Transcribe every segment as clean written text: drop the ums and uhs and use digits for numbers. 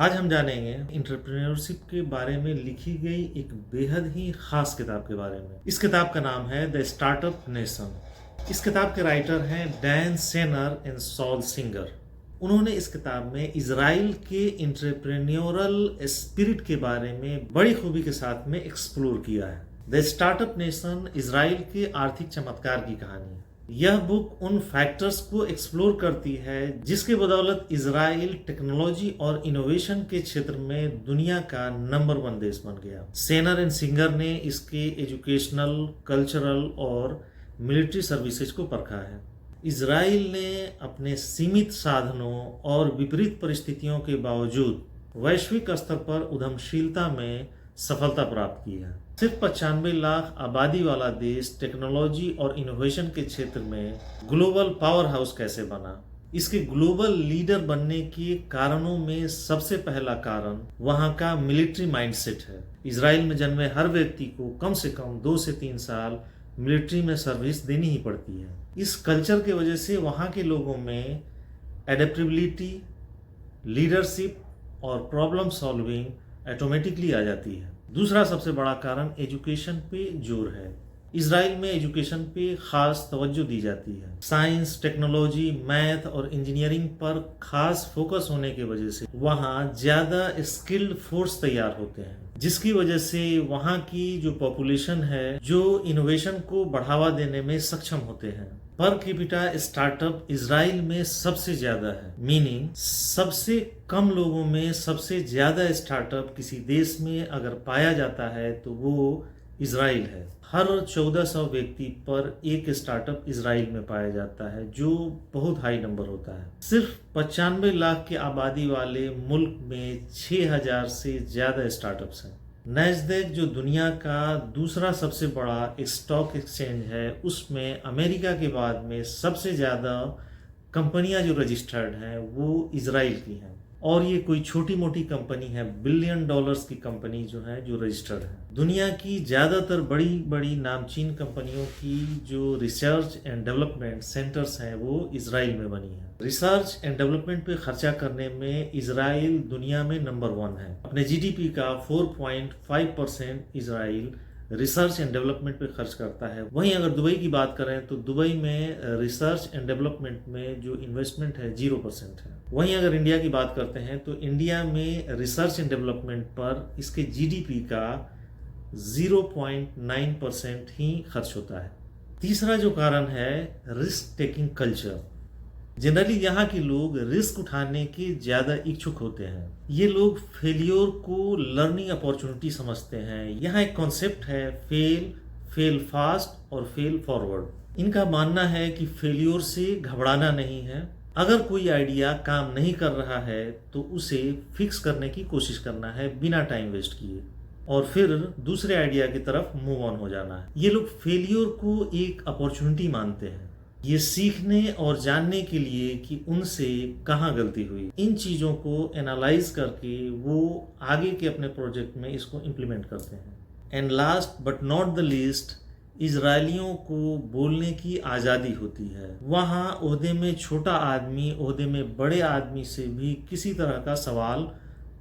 आज हम जानेंगे एंटरप्रेन्योरशिप के बारे में लिखी गई एक बेहद ही खास किताब के बारे में। इस किताब का नाम है द स्टार्टअप नेशन। इस किताब के राइटर हैं डैन सेनर एंड सॉल सिंगर। उन्होंने इस किताब में इजराइल के एंटरप्रेन्योरल स्पिरिट के बारे में बड़ी खूबी के साथ में एक्सप्लोर किया है। द स्टार्टअप नेशन इजराइल के आर्थिक चमत्कार की कहानी है। यह बुक उन फैक्टर्स को एक्सप्लोर करती है जिसके बदौलत इजराइल टेक्नोलॉजी और इनोवेशन के क्षेत्र में दुनिया का नंबर 1 देश बन गया। सेनर एंड सिंगर ने इसके एजुकेशनल, कल्चरल और मिलिट्री सर्विसेज को परखा है। इजराइल ने अपने सीमित साधनों और विपरीत परिस्थितियों के बावजूद वैश्विक स्तर पर उद्यमशीलता में सफलता प्राप्त की है। सिर्फ 95 लाख आबादी वाला देश टेक्नोलॉजी और इनोवेशन के क्षेत्र में ग्लोबल पावर हाउस कैसे बना? इसके ग्लोबल लीडर बनने के कारणों में सबसे पहला कारण वहां का मिलिट्री माइंडसेट है। इजराइल में जन्मे हर व्यक्ति को कम से कम 2 से 3 साल मिलिट्री में सर्विस देनी ही पड़ती है। इस कल्चर की वजह से वहां के लोगों में एडेप्टेबिलिटी, लीडरशिप और प्रॉब्लम सॉल्विंग ऑटोमेटिकली आ जाती है। दूसरा सबसे बड़ा कारण एजुकेशन पे जोर है। इजराइल में एजुकेशन पे खास तवज्जो दी जाती है। साइंस, टेक्नोलॉजी, मैथ और इंजीनियरिंग पर खास फोकस होने की वजह से वहाँ ज़्यादा स्किल्ड फोर्स तैयार होते हैं, जिसकी वजह से वहाँ की जो पॉपुलेशन है जो इनोवेशन को बढ़ावा देने में सक्षम होते हैं। पर कैपिटा स्टार्टअप इजराइल में सबसे ज्यादा है, मीनिंग सबसे कम लोगों में सबसे ज्यादा स्टार्टअप किसी देश में अगर पाया जाता है तो वो इजराइल है। हर 1400 व्यक्ति पर एक स्टार्टअप इजराइल में पाया जाता है, जो बहुत हाई नंबर होता है। सिर्फ 95 लाख की आबादी वाले मुल्क में 6000 से ज्यादा स्टार्टअप्स हैं। नैस्डैक जो दुनिया का दूसरा सबसे बड़ा स्टॉक एक्सचेंज है, उसमें अमेरिका के बाद में सबसे ज़्यादा कंपनियां जो रजिस्टर्ड हैं वो इजराइल की हैं। और ये कोई छोटी मोटी कंपनी है, $बिलियन की कंपनी जो है जो रजिस्टर्ड है। दुनिया की ज़्यादातर बड़ी बड़ी नामचीन कंपनियों की जो रिसर्च एंड डेवलपमेंट सेंटर्स हैं वो इजराइल में बनी है। रिसर्च एंड डेवलपमेंट पे खर्चा करने में इजराइल दुनिया में नंबर 1 है। अपने जीडीपी का 4.5% इजराइल रिसर्च एंड डेवलपमेंट पे खर्च करता है। वहीं अगर दुबई की बात करें तो दुबई में रिसर्च एंड डेवलपमेंट में जो इन्वेस्टमेंट है 0% है। वहीं अगर इंडिया की बात करते हैं तो इंडिया में रिसर्च एंड डेवलपमेंट पर इसके जीडीपी का 0.9% ही खर्च होता है। तीसरा जो कारण है रिस्क टेकिंग कल्चर। जनरली यहाँ के लोग रिस्क उठाने के ज़्यादा इच्छुक होते हैं। ये लोग फेलियर को लर्निंग अपॉर्चुनिटी समझते हैं। यहाँ एक कॉन्सेप्ट है फेल फास्ट और फेल फॉरवर्ड। इनका मानना है कि फेलियर से घबराना नहीं है। अगर कोई आइडिया काम नहीं कर रहा है तो उसे फिक्स करने की कोशिश करना है बिना टाइम वेस्ट किए, और फिर दूसरे आइडिया की तरफ मूव ऑन हो जाना है। ये लोग फेलियर को एक अपॉर्चुनिटी मानते हैं, ये सीखने और जानने के लिए कि उनसे कहाँ गलती हुई। इन चीज़ों को एनालाइज करके वो आगे के अपने प्रोजेक्ट में इसको इम्प्लीमेंट करते हैं। And last but not the least, इजरायलियों को बोलने की आज़ादी होती है। वहाँ ओहदे में छोटा आदमी ओहदे में बड़े आदमी से भी किसी तरह का सवाल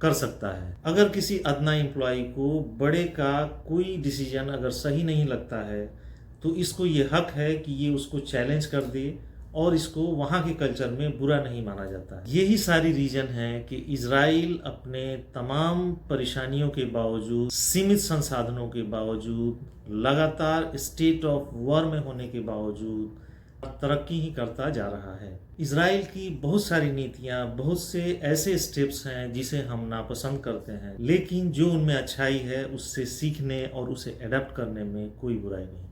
कर सकता है। अगर किसी अदना एम्प्लॉय को बड़े का कोई डिसीजन अगर सही नहीं लगता है तो इसको ये हक है कि ये उसको चैलेंज कर दे, और इसको वहाँ के कल्चर में बुरा नहीं माना जाता। यही सारी रीजन है कि इजराइल अपने तमाम परेशानियों के बावजूद, सीमित संसाधनों के बावजूद, लगातार स्टेट ऑफ वॉर में होने के बावजूद तरक्की ही करता जा रहा है। इजराइल की बहुत सारी नीतियाँ, बहुत से ऐसे स्टेप्स हैं जिसे हम नापसंद करते हैं, लेकिन जो उनमें अच्छाई है उससे सीखने और उसे एडेप्ट करने में कोई बुराई नहीं।